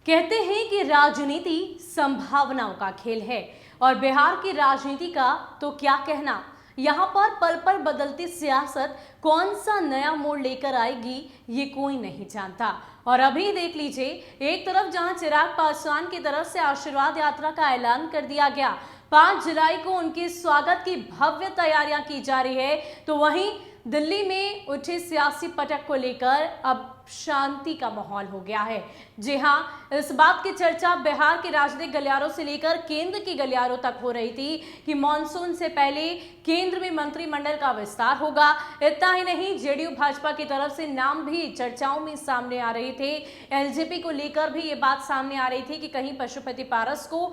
कहते हैं कि राजनीति संभावनाओं का खेल है और बिहार की राजनीति का तो क्या कहना। यहाँ पर पल पल बदलती सियासत कौन सा नया मोड़ लेकर आएगी ये कोई नहीं जानता। और अभी देख लीजिए, एक तरफ जहां चिराग पासवान की तरफ से आशीर्वाद यात्रा का ऐलान कर दिया गया, 5 जुलाई को उनके स्वागत की भव्य तैयारियां की जा रही है, तो वहीं दिल्ली में उठे सियासी पटक को लेकर अब शांति का माहौल हो गया है। जी हां, इस बात की चर्चा बिहार के राजनीतिक गलियारों से लेकर केंद्र की गलियारों तक हो रही थी कि मॉनसून से पहले केंद्र में मंत्रिमंडल का विस्तार होगा। इतना ही नहीं, जेडीयू भाजपा की तरफ से नाम भी चर्चाओं में सामने आ रहे थे। एलजेपी को लेकर भी ये बात सामने आ रही थी कि कहीं पशुपति पारस को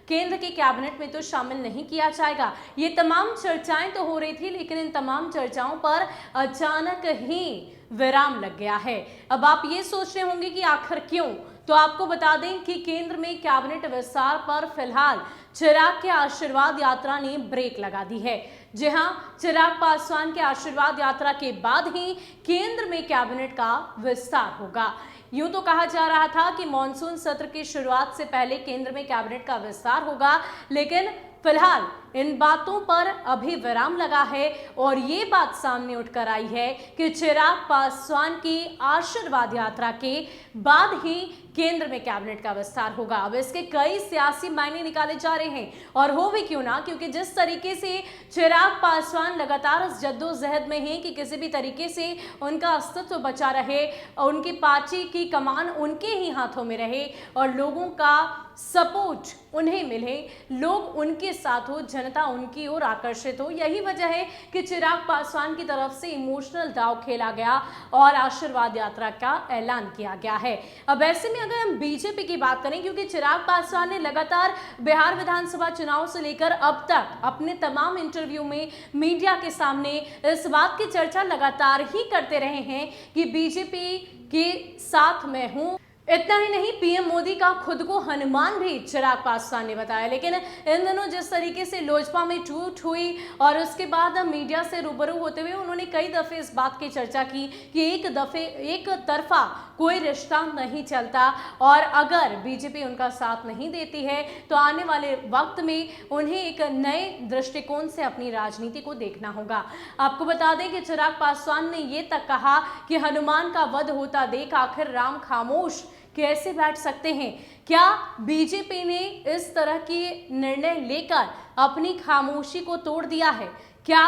केंद्र के कैबिनेट में तो शामिल नहीं किया जाएगा। ये तमाम चर्चाएं तो हो रही थी, लेकिन इन तमाम चर्चाओं पर अचानक ही विराम लग गया है। अब आप ये सोच रहे होंगे कि आखिर क्यों, तो आपको बता दें कि केंद्र में कैबिनेट विस्तार पर फिलहाल चिराग के आशीर्वाद यात्रा ने ब्रेक लगा दी है। जी हां, चिराग पासवान के आशीर्वाद यात्रा के बाद ही केंद्र में कैबिनेट का विस्तार होगा। यूं तो कहा जा रहा था कि मॉनसून सत्र की शुरुआत से पहले केंद्र में कैबिनेट का विस्तार होगा, लेकिन फिलहाल इन बातों पर अभी विराम लगा है और ये बात सामने उठकर आई है कि चिराग पासवान की आशीर्वाद यात्रा के बाद ही केंद्र में कैबिनेट का विस्तार होगा। अब इसके कई सियासी मायने निकाले जा रहे हैं, और हो भी क्यों ना, क्योंकि जिस तरीके से चिराग पासवान लगातार इस जद्दोजहद में हैं कि किसी भी तरीके से उनका अस्तित्व बचा रहे, उनकी पार्टी की कमान उनके ही हाथों में रहे और लोगों का सपोर्ट उन्हें मिले, लोग उनके साथ हो, जनता उनकी ओर आकर्षित हो। यही वजह है कि चिराग पासवान की तरफ से इमोशनल दांव खेला गया और आशीर्वाद यात्रा का ऐलान किया गया है। अब ऐसे में अगर हम बीजेपी की बात करें, क्योंकि चिराग पासवान ने लगातार बिहार विधानसभा चुनाव से लेकर अब तक अपने तमाम इंटरव्यू में मीडिया के सामने इस बात की चर्चा लगातार ही करते रहे हैं कि बीजेपी के साथ मैं हूं। इतना ही नहीं, पीएम मोदी का खुद को हनुमान भी चिराग पासवान ने बताया। लेकिन इन दिनों जिस तरीके से लोजपा में टूट हुई और उसके बाद मीडिया से रूबरू होते हुए उन्होंने कई दफे इस बात की चर्चा की कि एक तरफा कोई रिश्ता नहीं चलता और अगर बीजेपी उनका साथ नहीं देती है तो आने वाले वक्त में उन्हें एक नए दृष्टिकोण से अपनी राजनीति को देखना होगा। आपको बता दें कि चिराग पासवान ने ये तक कहा कि हनुमान का वध होता देख आखिर राम खामोश कैसे बैठ सकते हैं। क्या बीजेपी ने इस तरह की निर्णय लेकर अपनी खामोशी को तोड़ दिया है? क्या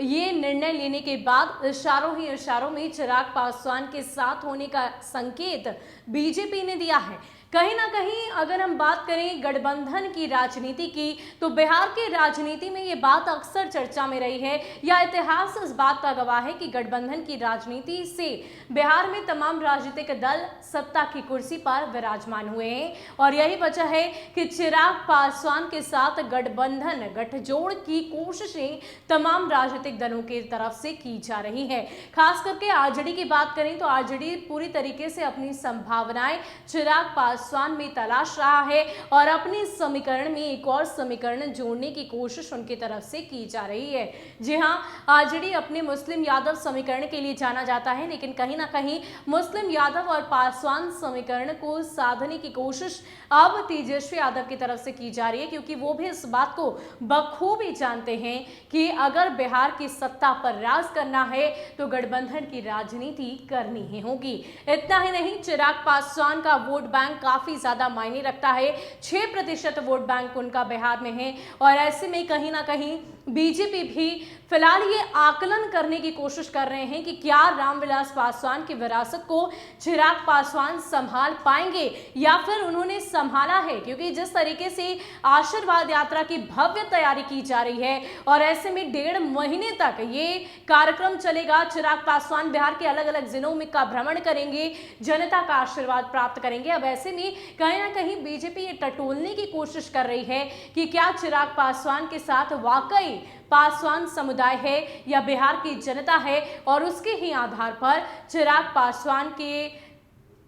ये निर्णय लेने के बाद इशारों ही इशारों में चिराग पासवान के साथ होने का संकेत बीजेपी ने दिया है? कहीं ना कहीं अगर हम बात करें गठबंधन की राजनीति की, तो बिहार की राजनीति में ये बात अक्सर चर्चा में रही है, या इतिहास इस बात का गवाह है कि गठबंधन की राजनीति से बिहार में तमाम राजनीतिक दल सत्ता की कुर्सी पर विराजमान हुए हैं। और यही वजह है कि चिराग पासवान के साथ गठबंधन गठजोड़ की कोशिशें तमाम राजनीतिक दलों की तरफ से की जा रही है। खास करके आरजेडी की बात करें तो आरजेडी पूरी तरीके से अपनी संभावनाएं चिराग पासवान में तलाश रहा है और अपने समीकरण में एक और समीकरण जोड़ने की कोशिश उनकी तरफ से की जा रही है। जी हां, आरजेडी अपने मुस्लिम यादव समीकरण के लिए जाना जाता है, लेकिन कहीं ना कहीं मुस्लिम यादव और पासवान समीकरण को साधने की कोशिश अब तेजस्वी यादव की तरफ से की जा रही है, क्योंकि वो भी इस बात को बखूबी जानते हैं कि अगर बिहार की सत्ता पर राज करना है तो गठबंधन की राजनीति करनी ही होगी। इतना ही नहीं, चिराग पासवान का वोट बैंक काफी ज्यादा मायने रखता है। 6% वोट बैंक उनका बिहार में है और ऐसे में कहीं ना कहीं बीजेपी भी फिलहाल ये आकलन करने की कोशिश कर रहे हैं कि क्या रामविलास पासवान की विरासत को चिराग पासवान संभाल पाएंगे या फिर उन्होंने संभाला है, क्योंकि जिस तरीके से आशीर्वाद यात्रा की भव्य तैयारी की जा रही है और ऐसे में 1.5 महीने तक ये कार्यक्रम चलेगा। चिराग पासवान बिहार के अलग अलग जिलों में का भ्रमण करेंगे, जनता का आशीर्वाद प्राप्त करेंगे। अब ऐसे में कहीं ना कहीं बीजेपी ये टटोलने की कोशिश कर रही है कि क्या चिराग पासवान के साथ वाकई पासवान समुदाय है या बिहार की जनता है, और उसके ही आधार पर चिराग पासवान के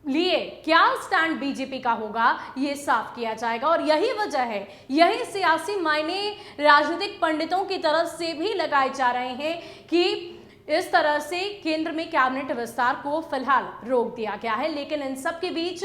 लिए क्या स्टैंड बीजेपी का होगा ये साफ किया जाएगा। और यही वजह है, यही सियासी मायने राजनीतिक पंडितों की तरफ से भी लगाए जा रहे हैं कि इस तरह से केंद्र में कैबिनेट विस्तार को फिलहाल रोक दिया गया है। लेकिन इन सब के बीच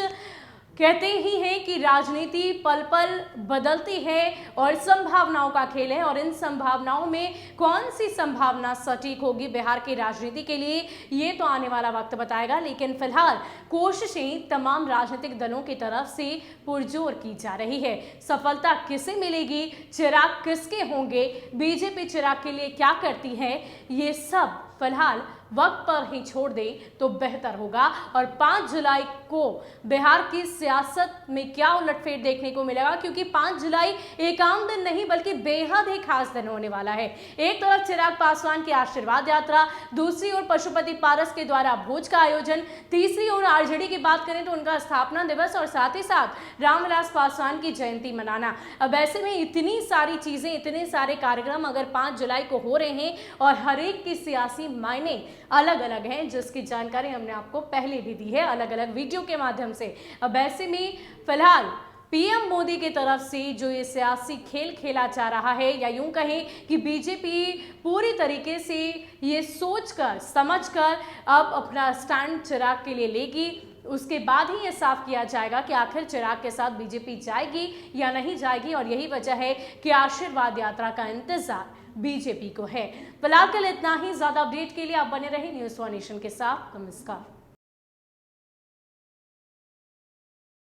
कहते ही हैं कि राजनीति पल पल बदलती है और संभावनाओं का खेल है, और इन संभावनाओं में कौन सी संभावना सटीक होगी बिहार की राजनीति के लिए, ये तो आने वाला वक्त बताएगा। लेकिन फिलहाल कोशिशें तमाम राजनीतिक दलों की तरफ से पुरजोर की जा रही है। सफलता किसे मिलेगी, चिराग किसके होंगे, बीजेपी चिराग के लिए क्या करती है, ये सब फिलहाल वक्त पर ही छोड़ दें तो बेहतर होगा। और 5 जुलाई को बिहार की सियासत में क्या उलटफेर देखने को मिलेगा, क्योंकि 5 जुलाई एक आम दिन नहीं बल्कि बेहद ही खास दिन होने वाला है। एक तरफ चिराग पासवान की आशीर्वाद यात्रा, दूसरी ओर पशुपति पारस के द्वारा भोज का आयोजन, तीसरी ओर आरजेडी की बात करें तो उनका स्थापना दिवस, और साथ ही साथ रामविलास पासवान की जयंती मनाना। अब ऐसे में इतनी सारी चीजें, इतने सारे कार्यक्रम अगर 5 जुलाई को हो रहे हैं और हर एक की सियासी मायने अलग अलग हैं, जिसकी जानकारी हमने आपको पहले भी दी है अलग अलग वीडियो के माध्यम से। अब ऐसे में फिलहाल पीएम मोदी की तरफ से जो ये सियासी खेल खेला जा रहा है, या यूं कहें कि बीजेपी पूरी तरीके से ये सोचकर समझकर अब अपना स्टैंड चिराग के लिए लेगी। उसके बाद ही ये साफ किया जाएगा कि आखिर चिराग के साथ बीजेपी जाएगी या नहीं जाएगी, और यही वजह है कि आशीर्वाद यात्रा का इंतजार बीजेपी को है। फिलहाल के लिए इतना ही। ज्यादा अपडेट के लिए आप बने रहे न्यूज़ 1 नेशन के साथ। नमस्कार।